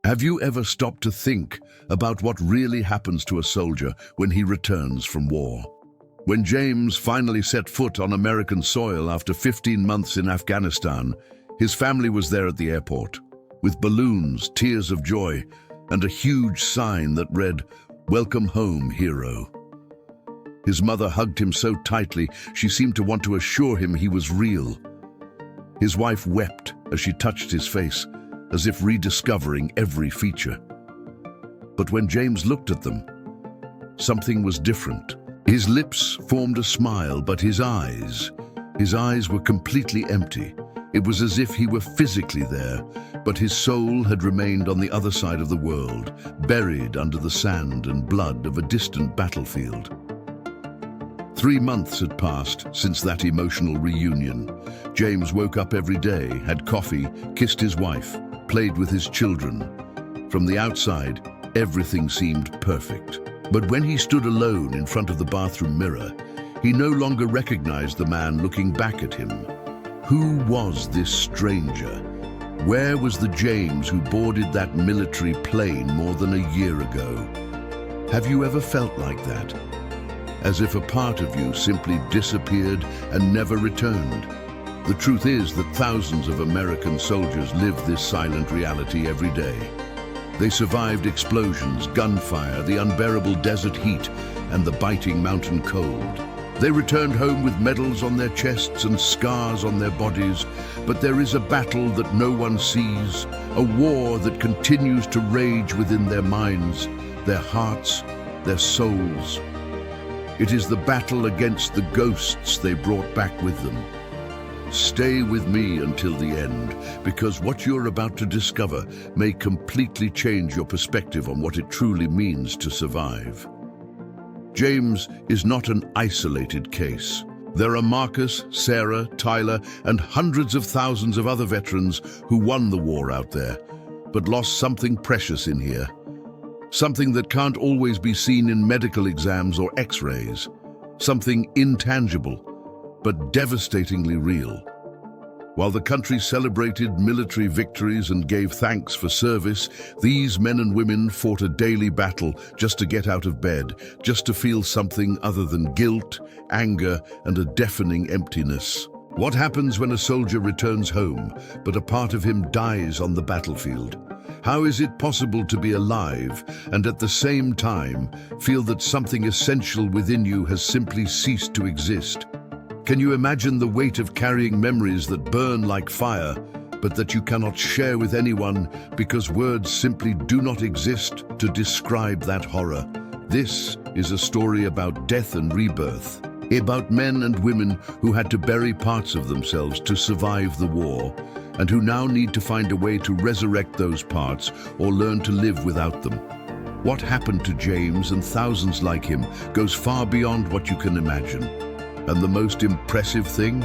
Have you ever stopped to think about what really happens to a soldier when he returns from war? When James finally set foot on American soil after 15 months in Afghanistan, his family was there at the airport, with balloons, tears of joy, and a huge sign that read, "Welcome home, hero." His mother hugged him so tightly she seemed to want to assure him he was real. His wife wept as she touched his face, as if rediscovering every feature. But when James looked at them, something was different. His lips formed a smile, but his eyes were completely empty. It was as if he were physically there, but his soul had remained on the other side of the world, buried under the sand and blood of a distant battlefield. 3 months had passed since that emotional reunion. James woke up every day, had coffee, kissed his wife, played with his children. From the outside, everything seemed perfect. But when he stood alone in front of the bathroom mirror, he no longer recognized the man looking back at him. Who was this stranger? Where was the James who boarded that military plane more than a year ago? Have you ever felt like that? As if a part of you simply disappeared and never returned? The truth is that thousands of American soldiers live this silent reality every day. They survived explosions, gunfire, the unbearable desert heat, and the biting mountain cold. They returned home with medals on their chests and scars on their bodies, but there is a battle that no one sees, a war that continues to rage within their minds, their hearts, their souls. It is the battle against the ghosts they brought back with them. Stay with me until the end, because what you're about to discover may completely change your perspective on what it truly means to survive. James is not an isolated case. There are Marcus, Sarah, Tyler, and hundreds of thousands of other veterans who won the war out there, but lost something precious in here. Something that can't always be seen in medical exams or x-rays. Something intangible, but devastatingly real. While the country celebrated military victories and gave thanks for service, these men and women fought a daily battle just to get out of bed, just to feel something other than guilt, anger, and a deafening emptiness. What happens when a soldier returns home, but a part of him dies on the battlefield? How is it possible to be alive and at the same time feel that something essential within you has simply ceased to exist? Can you imagine the weight of carrying memories that burn like fire, but that you cannot share with anyone because words simply do not exist to describe that horror? This is a story about death and rebirth, about men and women who had to bury parts of themselves to survive the war, and who now need to find a way to resurrect those parts or learn to live without them. What happened to James and thousands like him goes far beyond what you can imagine. And the most impressive thing?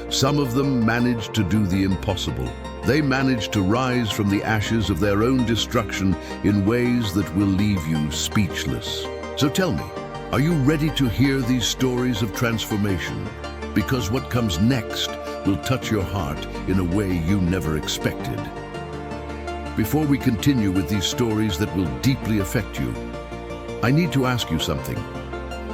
Some of them managed to do the impossible. They managed to rise from the ashes of their own destruction in ways that will leave you speechless. So tell me, are you ready to hear these stories of transformation? Because what comes next will touch your heart in a way you never expected. Before we continue with these stories that will deeply affect you, I need to ask you something.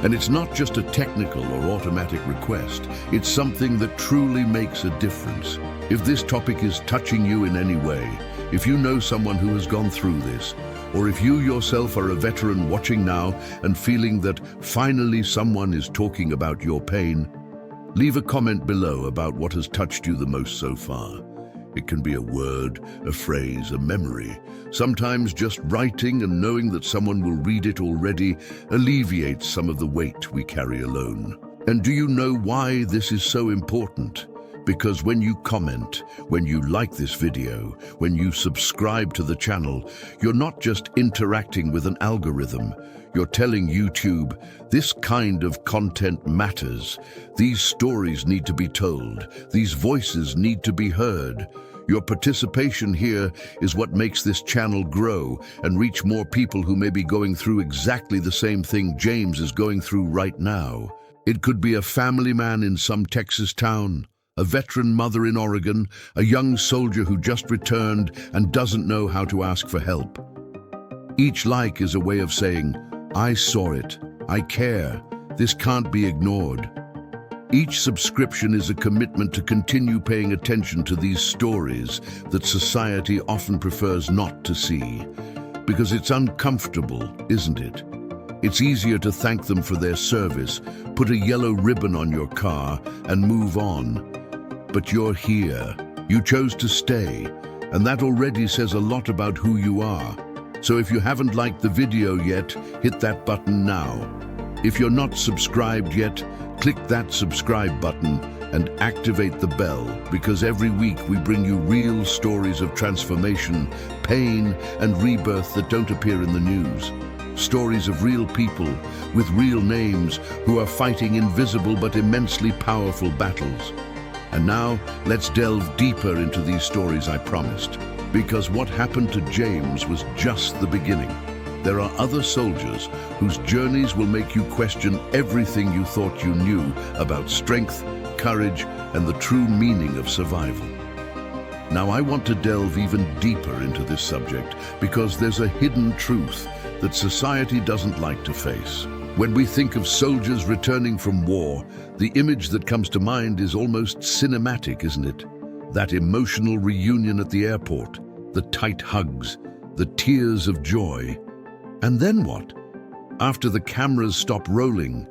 And it's not just a technical or automatic request, it's something that truly makes a difference. If this topic is touching you in any way, if you know someone who has gone through this, or if you yourself are a veteran watching now and feeling that finally someone is talking about your pain, leave a comment below about what has touched you the most so far. It can be a word, a phrase, a memory. Sometimes just writing and knowing that someone will read it already alleviates some of the weight we carry alone. And do you know why this is so important? Because when you comment, when you like this video, when you subscribe to the channel, you're not just interacting with an algorithm. You're telling YouTube, this kind of content matters. These stories need to be told. These voices need to be heard. Your participation here is what makes this channel grow and reach more people who may be going through exactly the same thing James is going through right now. It could be a family man in some Texas town, a veteran mother in Oregon, a young soldier who just returned and doesn't know how to ask for help. Each like is a way of saying, I saw it, I care, this can't be ignored. Each subscription is a commitment to continue paying attention to these stories that society often prefers not to see. Because it's uncomfortable, isn't it? It's easier to thank them for their service, put a yellow ribbon on your car, and move on. But you're here. You chose to stay, and that already says a lot about who you are. So if you haven't liked the video yet, hit that button now. If you're not subscribed yet, click that subscribe button and activate the bell, because every week we bring you real stories of transformation, pain, and rebirth that don't appear in the news. Stories of real people with real names who are fighting invisible but immensely powerful battles. And now, let's delve deeper into these stories I promised, because what happened to James was just the beginning. There are other soldiers whose journeys will make you question everything you thought you knew about strength, courage, and the true meaning of survival. Now, I want to delve even deeper into this subject because there's a hidden truth that society doesn't like to face. When we think of soldiers returning from war, the image that comes to mind is almost cinematic, isn't it? That emotional reunion at the airport, the tight hugs, the tears of joy. And then what? After the cameras stop rolling,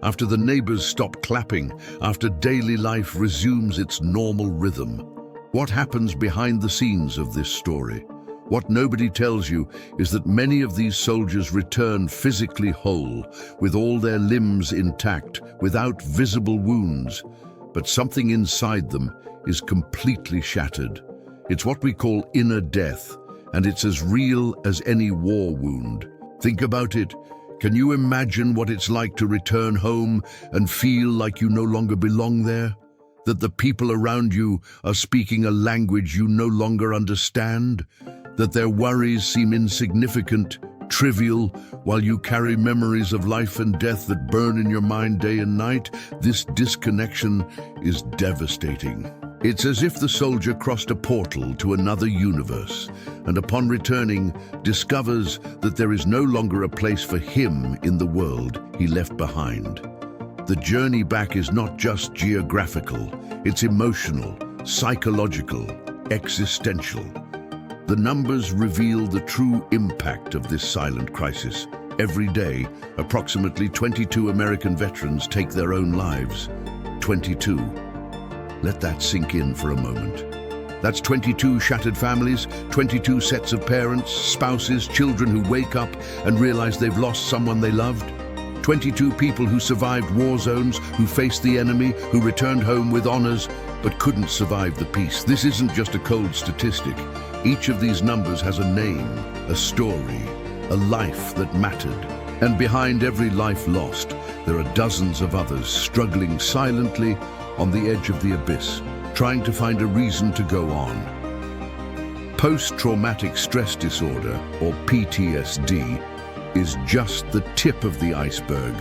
after the neighbors stop clapping, after daily life resumes its normal rhythm, what happens behind the scenes of this story? What nobody tells you is that many of these soldiers return physically whole, with all their limbs intact, without visible wounds. But something inside them is completely shattered. It's what we call inner death, and it's as real as any war wound. Think about it. Can you imagine what it's like to return home and feel like you no longer belong there? That the people around you are speaking a language you no longer understand? That their worries seem insignificant, trivial, while you carry memories of life and death that burn in your mind day and night? This disconnection is devastating. It's as if the soldier crossed a portal to another universe, and upon returning, discovers that there is no longer a place for him in the world he left behind. The journey back is not just geographical, it's emotional, psychological, existential. The numbers reveal the true impact of this silent crisis. Every day, approximately 22 American veterans take their own lives. 22. Let that sink in for a moment. That's 22 shattered families, 22 sets of parents, spouses, children who wake up and realize they've lost someone they loved. 22 people who survived war zones, who faced the enemy, who returned home with honors, but couldn't survive the peace. This isn't just a cold statistic. Each of these numbers has a name, a story, a life that mattered. And behind every life lost, there are dozens of others struggling silently on the edge of the abyss, trying to find a reason to go on. Post-traumatic stress disorder, or PTSD, is just the tip of the iceberg.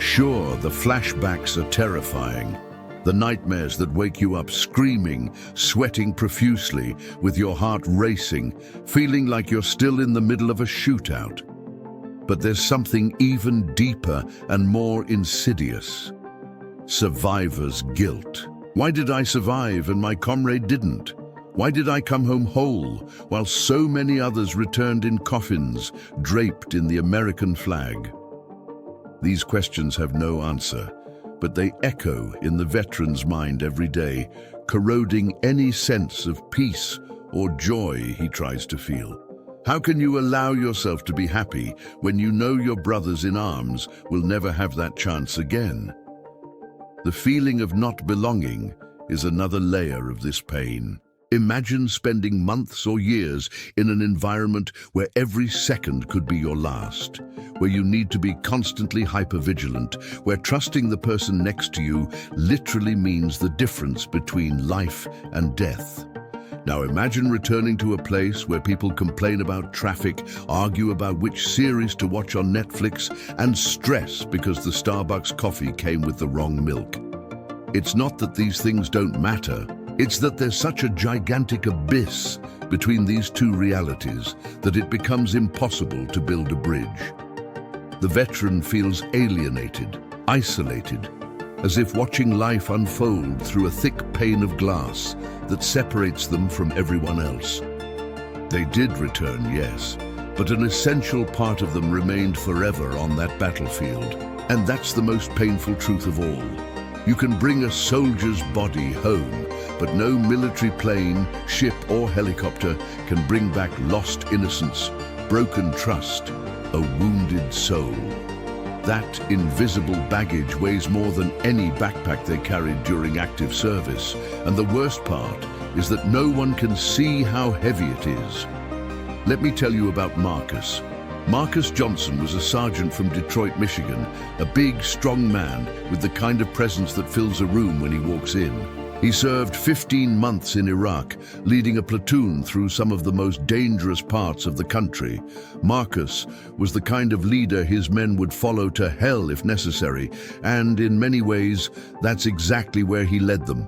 Sure, the flashbacks are terrifying. The nightmares that wake you up screaming, sweating profusely, with your heart racing, feeling like you're still in the middle of a shootout. But there's something even deeper and more insidious. Survivor's guilt. Why did I survive and my comrade didn't? Why did I come home whole while so many others returned in coffins, draped in the American flag? These questions have no answer, but they echo in the veteran's mind every day, corroding any sense of peace or joy he tries to feel. How can you allow yourself to be happy when you know your brothers in arms will never have that chance again? The feeling of not belonging is another layer of this pain. Imagine spending months or years in an environment where every second could be your last, where you need to be constantly hypervigilant, where trusting the person next to you literally means the difference between life and death. Now imagine returning to a place where people complain about traffic, argue about which series to watch on Netflix, and stress because the Starbucks coffee came with the wrong milk. It's not that these things don't matter. It's that there's such a gigantic abyss between these two realities that it becomes impossible to build a bridge. The veteran feels alienated, isolated, as if watching life unfold through a thick pane of glass that separates them from everyone else. They did return, yes, but an essential part of them remained forever on that battlefield. And that's the most painful truth of all. You can bring a soldier's body home, but no military plane, ship or helicopter can bring back lost innocence, broken trust, a wounded soul. That invisible baggage weighs more than any backpack they carried during active service, and the worst part is that no one can see how heavy it is. Let me tell you about Marcus. Marcus Johnson was a sergeant from Detroit, Michigan, a big, strong man with the kind of presence that fills a room when he walks in. He served 15 months in Iraq, leading a platoon through some of the most dangerous parts of the country. Marcus was the kind of leader his men would follow to hell if necessary, and in many ways, that's exactly where he led them.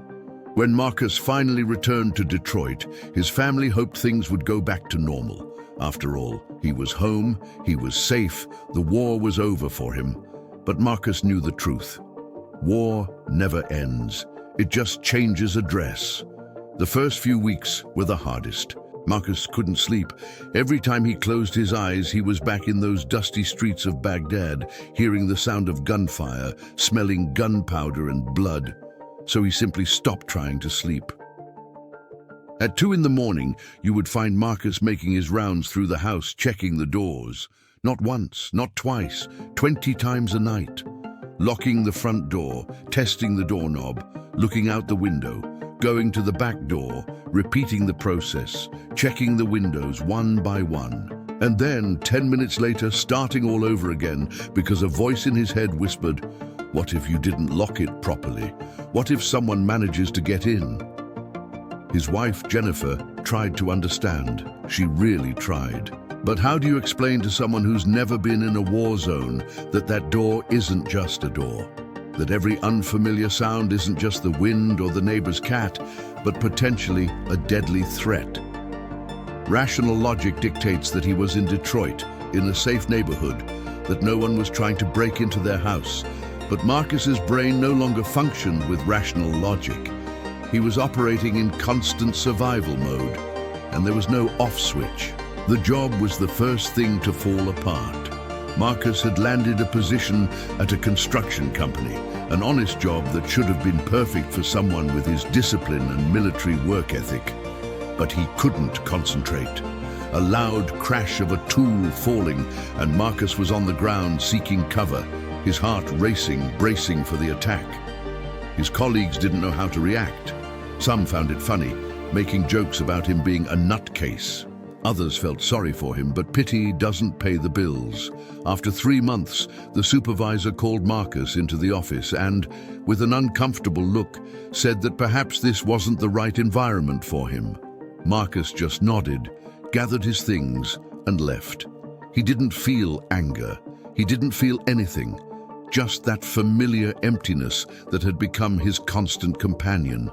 When Marcus finally returned to Detroit, his family hoped things would go back to normal. After all, he was home, he was safe, the war was over for him. But Marcus knew the truth. War never ends. It just changes address. The first few weeks were the hardest. Marcus couldn't sleep. Every time he closed his eyes, he was back in those dusty streets of Baghdad, hearing the sound of gunfire, smelling gunpowder and blood. So he simply stopped trying to sleep. At 2 in the morning, you would find Marcus making his rounds through the house, checking the doors. Not once, not twice, 20 times a night. Locking the front door, testing the doorknob, looking out the window, going to the back door, repeating the process, checking the windows one by one. And then, 10 minutes later, starting all over again because a voice in his head whispered, "What if you didn't lock it properly? What if someone manages to get in?" His wife, Jennifer, tried to understand. She really tried. But how do you explain to someone who's never been in a war zone that that door isn't just a door? That every unfamiliar sound isn't just the wind or the neighbor's cat, but potentially a deadly threat? Rational logic dictates that he was in Detroit, in a safe neighborhood, that no one was trying to break into their house. But Marcus's brain no longer functioned with rational logic. He was operating in constant survival mode, and there was no off switch. The job was the first thing to fall apart. Marcus had landed a position at a construction company, an honest job that should have been perfect for someone with his discipline and military work ethic. But he couldn't concentrate. A loud crash of a tool falling, and Marcus was on the ground seeking cover, his heart racing, bracing for the attack. His colleagues didn't know how to react. Some found it funny, making jokes about him being a nutcase. Others felt sorry for him, but pity doesn't pay the bills. After 3 months, the supervisor called Marcus into the office and, with an uncomfortable look, said that perhaps this wasn't the right environment for him. Marcus just nodded, gathered his things, and left. He didn't feel anger. He didn't feel anything, just that familiar emptiness that had become his constant companion.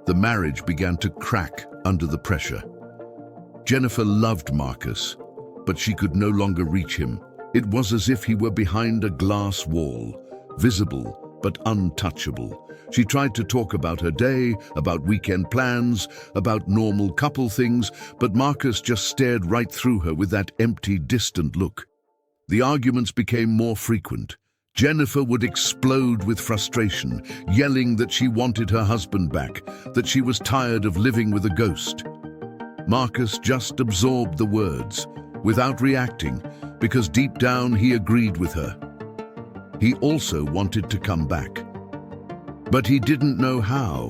The marriage began to crack under the pressure. Jennifer loved Marcus, but she could no longer reach him. It was as if he were behind a glass wall, visible but untouchable. She tried to talk about her day, about weekend plans, about normal couple things, but Marcus just stared right through her with that empty, distant look. The arguments became more frequent. Jennifer would explode with frustration, yelling that she wanted her husband back, that she was tired of living with a ghost. Marcus just absorbed the words, without reacting, because deep down he agreed with her. He also wanted to come back. But he didn't know how.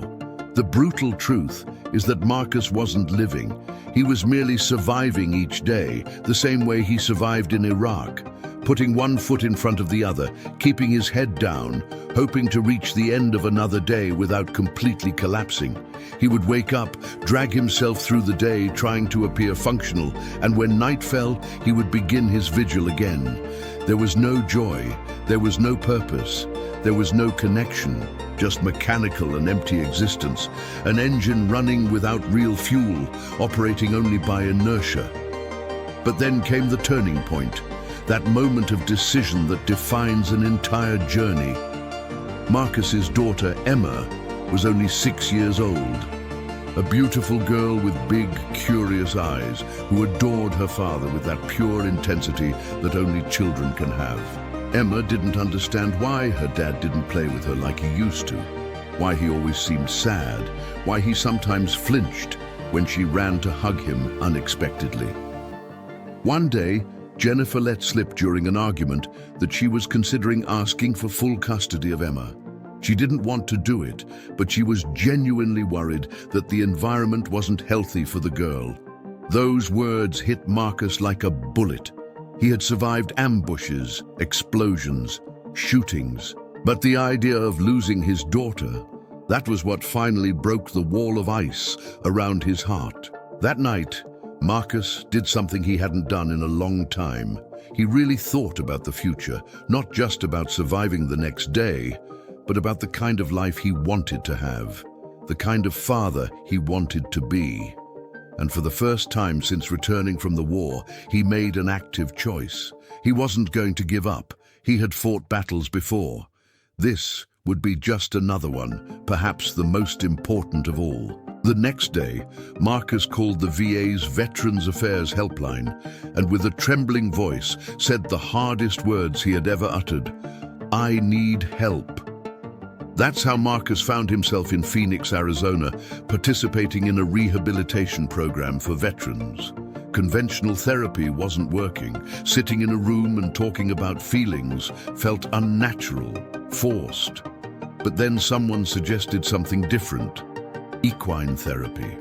The brutal truth is that Marcus wasn't living. He was merely surviving each day, the same way he survived in Iraq, putting one foot in front of the other, keeping his head down, hoping to reach the end of another day without completely collapsing. He would wake up, drag himself through the day trying to appear functional, and when night fell, he would begin his vigil again. There was no joy, there was no purpose, there was no connection. just mechanical and empty existence, an engine running without real fuel, operating only by inertia. But then came the turning point, that moment of decision that defines an entire journey. Marcus's daughter, Emma, was only 6 years old. A beautiful girl with big, curious eyes who adored her father with that pure intensity that only children can have. Emma didn't understand why her dad didn't play with her like he used to, why he always seemed sad, why he sometimes flinched when she ran to hug him unexpectedly. One day, Jennifer let slip during an argument that she was considering asking for full custody of Emma. She didn't want to do it, but she was genuinely worried that the environment wasn't healthy for the girl. Those words hit Marcus like a bullet. He had survived ambushes, explosions, shootings. But the idea of losing his daughter, that was what finally broke the wall of ice around his heart. That night, Marcus did something he hadn't done in a long time. He really thought about the future, not just about surviving the next day, but about the kind of life he wanted to have, the kind of father he wanted to be. And for the first time since returning from the war, he made an active choice. He wasn't going to give up. He had fought battles before. This would be just another one, perhaps the most important of all. The next day, Marcus called the VA's Veterans Affairs helpline and with a trembling voice said the hardest words he had ever uttered: "I need help." That's how Marcus found himself in Phoenix, Arizona, participating in a rehabilitation program for veterans. Conventional therapy wasn't working. Sitting in a room and talking about feelings felt unnatural, forced. But then someone suggested something different: equine therapy,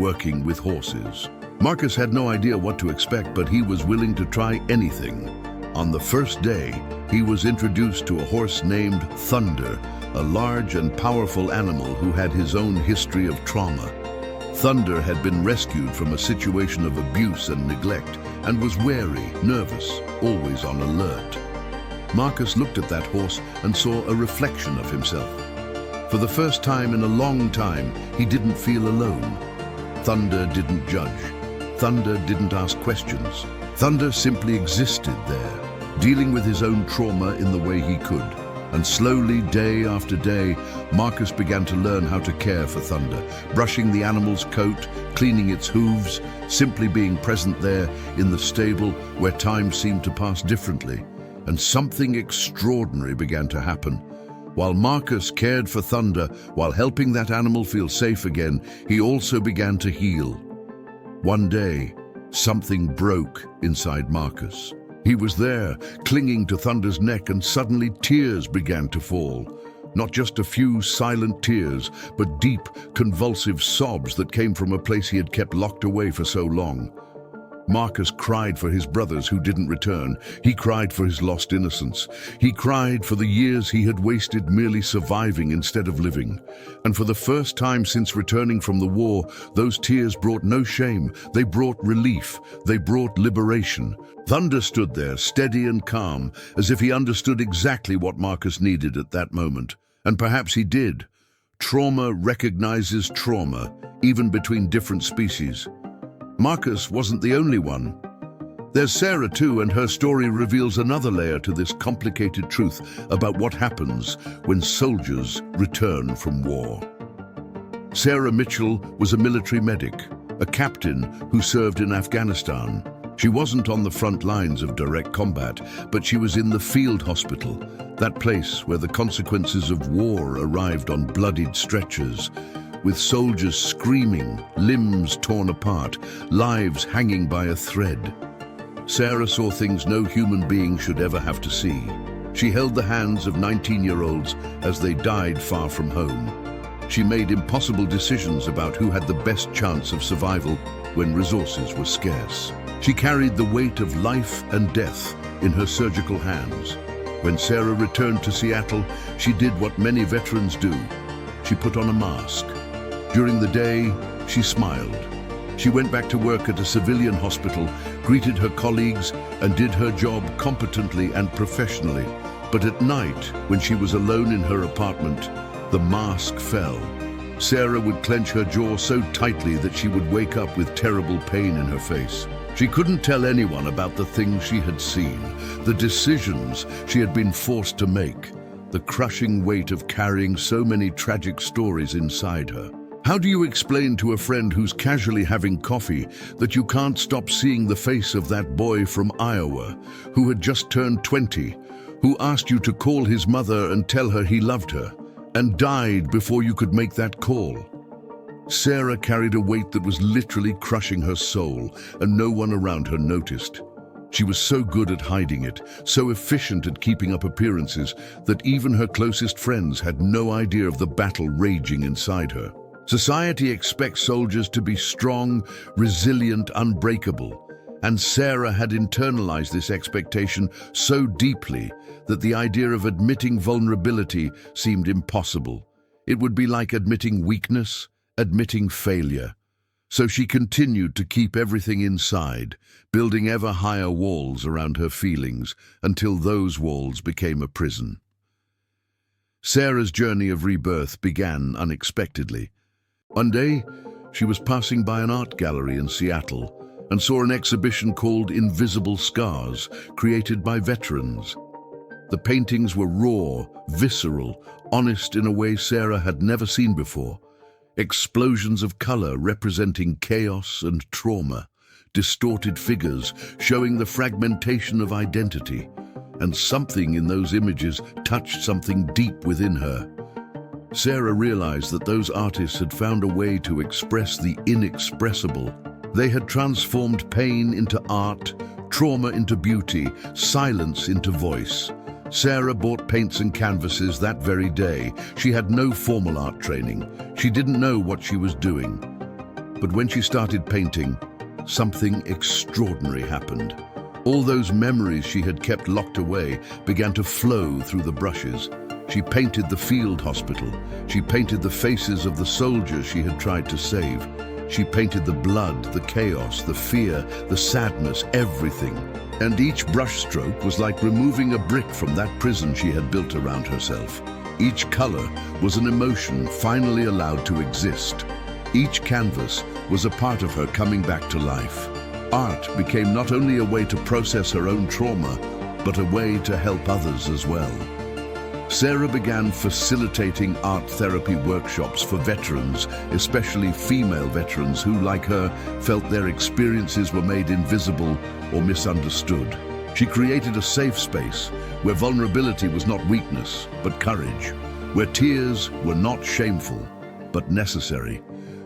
working with horses. Marcus had no idea what to expect, but he was willing to try anything. On the first day, he was introduced to a horse named Thunder, a large and powerful animal who had his own history of trauma. Thunder had been rescued from a situation of abuse and neglect and was wary, nervous, always on alert. Marcus looked at that horse and saw a reflection of himself. For the first time in a long time, he didn't feel alone. Thunder didn't judge. Thunder didn't ask questions. Thunder simply existed there, dealing with his own trauma in the way he could. And slowly, day after day, Marcus began to learn how to care for Thunder, brushing the animal's coat, cleaning its hooves, simply being present there in the stable where time seemed to pass differently. And something extraordinary began to happen. While Marcus cared for Thunder, while helping that animal feel safe again, he also began to heal. One day, something broke inside Marcus. He was there, clinging to Thunder's neck, and suddenly tears began to fall. Not just a few silent tears, but deep, convulsive sobs that came from a place he had kept locked away for so long. Marcus cried for his brothers who didn't return. He cried for his lost innocence. He cried for the years he had wasted merely surviving instead of living. And for the first time since returning from the war, those tears brought no shame. They brought relief. They brought liberation. Thunder stood there, steady and calm, as if he understood exactly what Marcus needed at that moment. And perhaps he did. Trauma recognizes trauma, even between different species. Marcus wasn't the only one. There's Sarah too, and her story reveals another layer to this complicated truth about what happens when soldiers return from war. Sarah Mitchell was a military medic, a captain who served in Afghanistan. She wasn't on the front lines of direct combat, but she was in the field hospital, that place where the consequences of war arrived on bloodied stretchers, with soldiers screaming, limbs torn apart, lives hanging by a thread. Sarah saw things no human being should ever have to see. She held the hands of 19-year-olds as they died far from home. She made impossible decisions about who had the best chance of survival when resources were scarce. She carried the weight of life and death in her surgical hands. When Sarah returned to Seattle, she did what many veterans do. She put on a mask. During the day, she smiled. She went back to work at a civilian hospital, greeted her colleagues, and did her job competently and professionally. But at night, when she was alone in her apartment, The mask fell. Sarah would clench her jaw so tightly that she would wake up with terrible pain in her face. She couldn't tell anyone about the things she had seen, the decisions she had been forced to make, the crushing weight of carrying so many tragic stories inside her. How do you explain to a friend who's casually having coffee that you can't stop seeing the face of that boy from Iowa who had just turned 20, who asked you to call his mother and tell her he loved her, and died before you could make that call? Sarah carried a weight that was literally crushing her soul, and no one around her noticed. She was so good at hiding it, so efficient at keeping up appearances, that even her closest friends had no idea of the battle raging inside her. Society expects soldiers to be strong, resilient, unbreakable, and Sarah had internalized this expectation so deeply that the idea of admitting vulnerability seemed impossible. It would be like admitting weakness, admitting failure. So she continued to keep everything inside, building ever higher walls around her feelings until those walls became a prison. Sarah's journey of rebirth began unexpectedly. One day, she was passing by an art gallery in Seattle and saw an exhibition called Invisible Scars, created by veterans. The paintings were raw, visceral, honest in a way Sarah had never seen before. Explosions of color representing chaos and trauma, distorted figures showing the fragmentation of identity, and something in those images touched something deep within her. Sarah realized that those artists had found a way to express the inexpressible. They had transformed pain into art, trauma into beauty, silence into voice. Sarah bought paints and canvases that very day. She had no formal art training. She didn't know what she was doing. But when she started painting, something extraordinary happened. All those memories she had kept locked away began to flow through the brushes. She painted the field hospital. She painted the faces of the soldiers she had tried to save. She painted the blood, the chaos, the fear, the sadness, everything. And each brushstroke was like removing a brick from that prison she had built around herself. Each color was an emotion finally allowed to exist. Each canvas was a part of her coming back to life. Art became not only a way to process her own trauma, but a way to help others as well. Sarah began facilitating art therapy workshops for veterans, especially female veterans who, like her, felt their experiences were made invisible or misunderstood. She created a safe space where vulnerability was not weakness, but courage, where tears were not shameful, but necessary,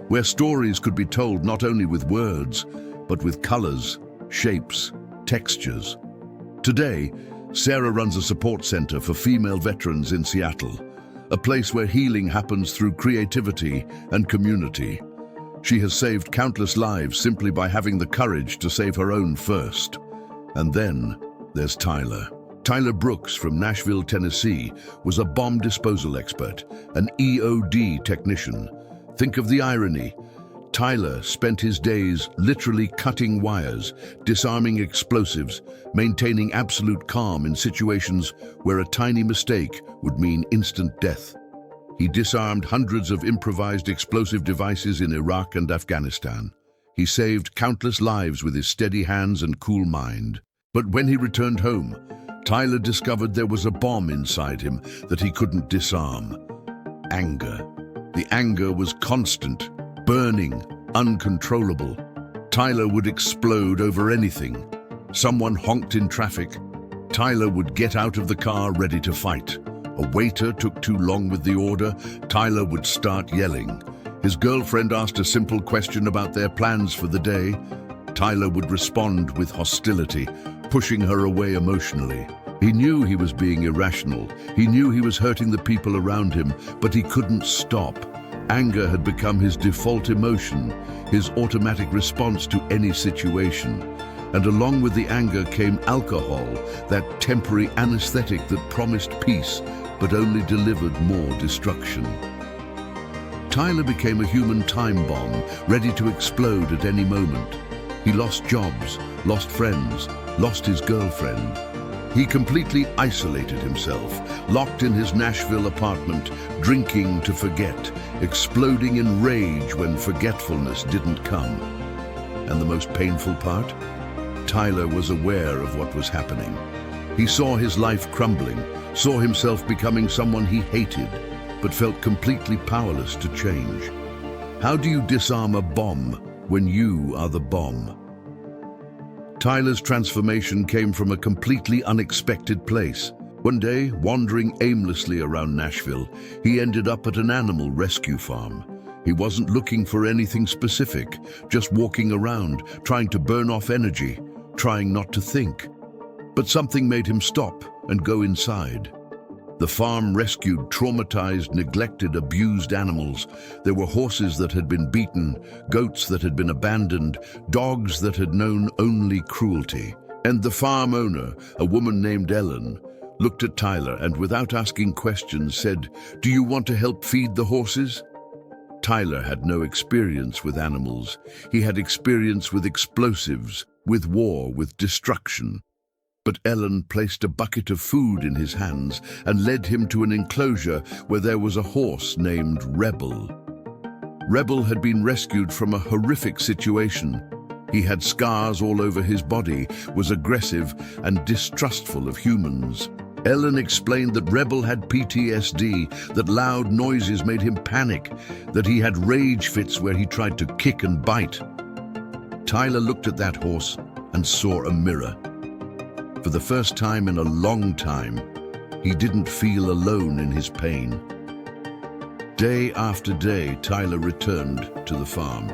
where stories could be told not only with words, but with colors, shapes, textures. Today, Sarah runs a support center for female veterans in Seattle, a place where healing happens through creativity and community. She has saved countless lives simply by having the courage to save her own first. And then there's Tyler. Tyler Brooks from Nashville, Tennessee, was a bomb disposal expert, an EOD technician. Think of the irony. Tyler spent his days literally cutting wires, disarming explosives, maintaining absolute calm in situations where a tiny mistake would mean instant death. He disarmed hundreds of improvised explosive devices in Iraq and Afghanistan. He saved countless lives with his steady hands and cool mind. But when he returned home, Tyler discovered there was a bomb inside him that he couldn't disarm. Anger. The anger was constant, burning, uncontrollable. Tyler would explode over anything. Someone honked in traffic. Tyler would get out of the car ready to fight. A waiter took too long with the order. Tyler would start yelling. His girlfriend asked a simple question about their plans for the day. Tyler would respond with hostility, pushing her away emotionally. He knew he was being irrational. He knew he was hurting the people around him, but he couldn't stop. Anger had become his default emotion, his automatic response to any situation. And along with the anger came alcohol, that temporary anesthetic that promised peace, but only delivered more destruction. Tyler became a human time bomb, ready to explode at any moment. He lost jobs, lost friends, lost his girlfriend. He completely isolated himself, locked in his Nashville apartment, drinking to forget, exploding in rage when forgetfulness didn't come. And the most painful part? Tyler was aware of what was happening. He saw his life crumbling, saw himself becoming someone he hated, but felt completely powerless to change. How do you disarm a bomb when you are the bomb? Tyler's transformation came from a completely unexpected place. One day, wandering aimlessly around Nashville, he ended up at an animal rescue farm. He wasn't looking for anything specific, just walking around, trying to burn off energy, trying not to think. But something made him stop and go inside. The farm rescued traumatized, neglected, abused animals. There were horses that had been beaten, goats that had been abandoned, dogs that had known only cruelty. And the farm owner, a woman named Ellen, looked at Tyler and without asking questions said, "Do you want to help feed the horses?" Tyler had no experience with animals. He had experience with explosives, with war, with destruction. But Ellen placed a bucket of food in his hands and led him to an enclosure where there was a horse named Rebel. Rebel had been rescued from a horrific situation. He had scars all over his body, was aggressive and distrustful of humans. Ellen explained that Rebel had PTSD, that loud noises made him panic, that he had rage fits where he tried to kick and bite. Tyler looked at that horse and saw a mirror. For the first time in a long time, he didn't feel alone in his pain. Day after day, Tyler returned to the farm.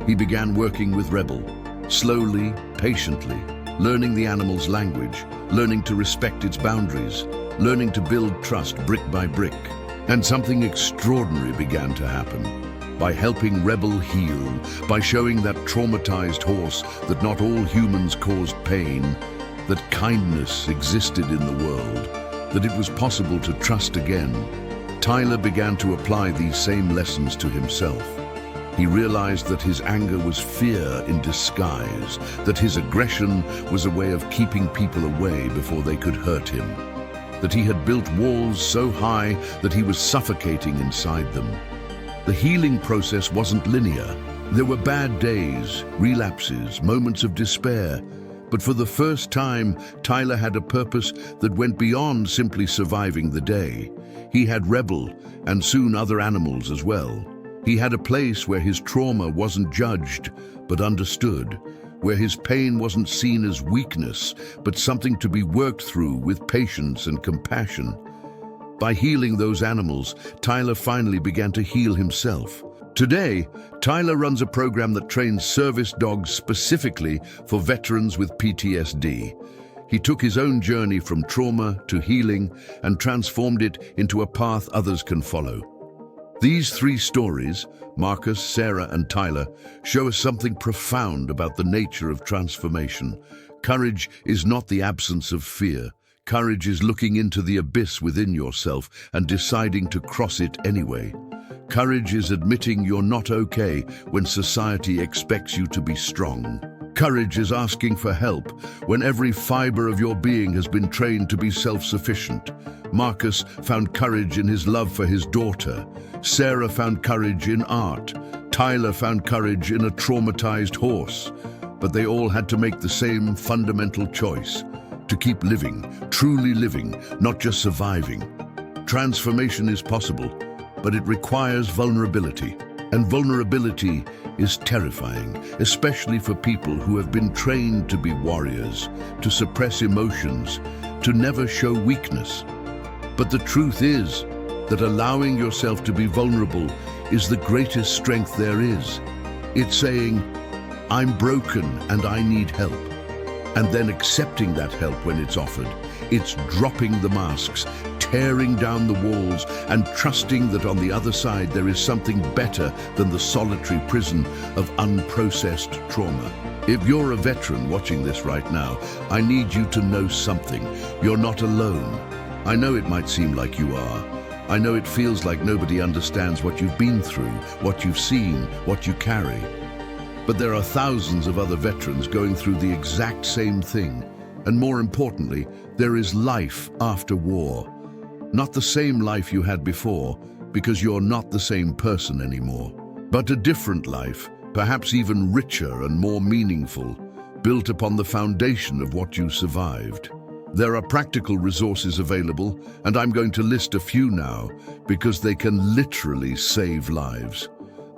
He began working with Rebel, slowly, patiently, learning the animal's language, learning to respect its boundaries, learning to build trust brick by brick. And something extraordinary began to happen. By helping Rebel heal, by showing that traumatized horse that not all humans caused pain, that kindness existed in the world, that it was possible to trust again, Tyler began to apply these same lessons to himself. He realized that his anger was fear in disguise, that his aggression was a way of keeping people away before they could hurt him, that he had built walls so high that he was suffocating inside them. The healing process wasn't linear. There were bad days, relapses, moments of despair, but for the first time, Tyler had a purpose that went beyond simply surviving the day. He had Rebel, and soon other animals as well. He had a place where his trauma wasn't judged, but understood, where his pain wasn't seen as weakness, but something to be worked through with patience and compassion. By healing those animals, Tyler finally began to heal himself. Today, Tyler runs a program that trains service dogs specifically for veterans with PTSD. He took his own journey from trauma to healing and transformed it into a path others can follow. These three stories, Marcus, Sarah, and Tyler, show us something profound about the nature of transformation. Courage is not the absence of fear. Courage is looking into the abyss within yourself and deciding to cross it anyway. Courage is admitting you're not okay when society expects you to be strong. Courage is asking for help when every fiber of your being has been trained to be self-sufficient. Marcus found courage in his love for his daughter. Sarah found courage in art. Tyler found courage in a traumatized horse. But they all had to make the same fundamental choice: to keep living, truly living, not just surviving. Transformation is possible, but it requires vulnerability. And vulnerability is terrifying, especially for people who have been trained to be warriors, to suppress emotions, to never show weakness. But the truth is that allowing yourself to be vulnerable is the greatest strength there is. It's saying, "I'm broken and I need help," and then accepting that help when it's offered. It's dropping the masks, tearing down the walls, and trusting that on the other side there is something better than the solitary prison of unprocessed trauma. If you're a veteran watching this right now, I need you to know something. You're not alone. I know it might seem like you are. I know it feels like nobody understands what you've been through, what you've seen, what you carry. But there are thousands of other veterans going through the exact same thing, And more importantly, there is life after war. Not the same life you had before, because you're not the same person anymore, but a different life, perhaps even richer and more meaningful, built upon the foundation of what you survived. There are practical resources available, and I'm going to list a few now because they can literally save lives.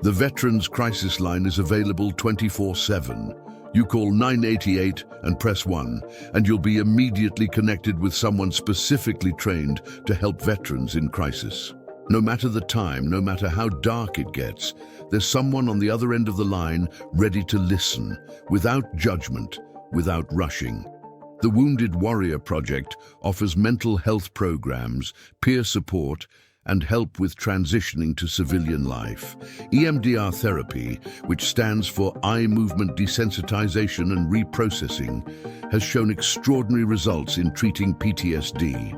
The Veterans Crisis Line is available 24/7. You call 988 and press 1, and you'll be immediately connected with someone specifically trained to help veterans in crisis. No matter the time, no matter how dark it gets, there's someone on the other end of the line ready to listen, without judgment, without rushing. The Wounded Warrior Project offers mental health programs, peer support, and help with transitioning to civilian life. EMDR therapy, which stands for eye movement desensitization and reprocessing, has shown extraordinary results in treating PTSD,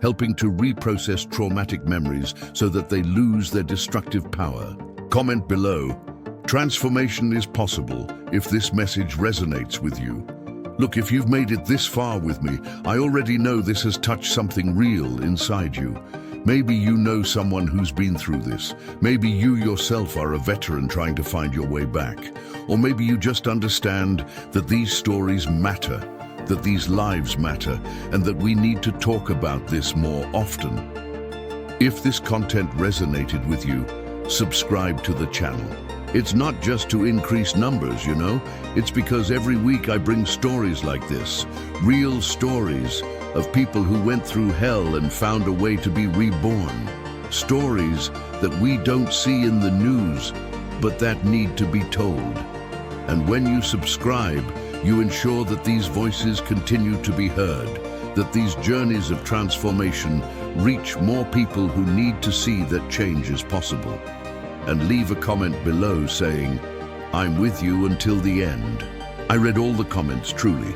helping to reprocess traumatic memories so that they lose their destructive power. Comment below. Transformation is possible if this message resonates with you. Look, if you've made it this far with me, I already know this has touched something real inside you. Maybe you know someone who's been through this. Maybe you yourself are a veteran trying to find your way back. Or maybe you just understand that these stories matter, that these lives matter, and that we need to talk about this more often. If this content resonated with you, subscribe to the channel. It's not just to increase numbers, you know. It's because every week I bring stories like this, real stories of people who went through hell and found a way to be reborn. Stories that we don't see in the news, but that need to be told. And when you subscribe, you ensure that these voices continue to be heard, that these journeys of transformation reach more people who need to see that change is possible. And leave a comment below saying, "I'm with you until the end." I read all the comments, truly.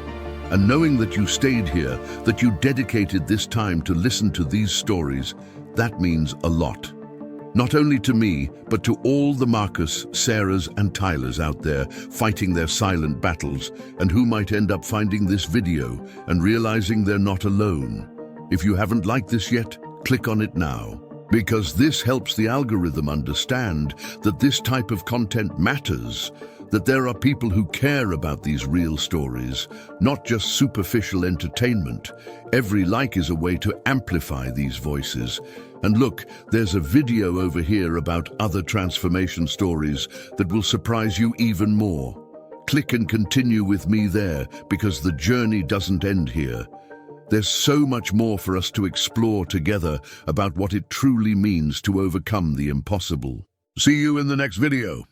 And knowing that you stayed here, that you dedicated this time to listen to these stories, that means a lot. Not only to me, but to all the Marcus, Sarahs, and Tylers out there fighting their silent battles, and who might end up finding this video and realizing they're not alone. If you haven't liked this yet, click on it now. Because this helps the algorithm understand that this type of content matters, that there are people who care about these real stories, not just superficial entertainment. Every like is a way to amplify these voices. And look, there's a video over here about other transformation stories that will surprise you even more. Click and continue with me there, because the journey doesn't end here. There's so much more for us to explore together about what it truly means to overcome the impossible. See you in the next video.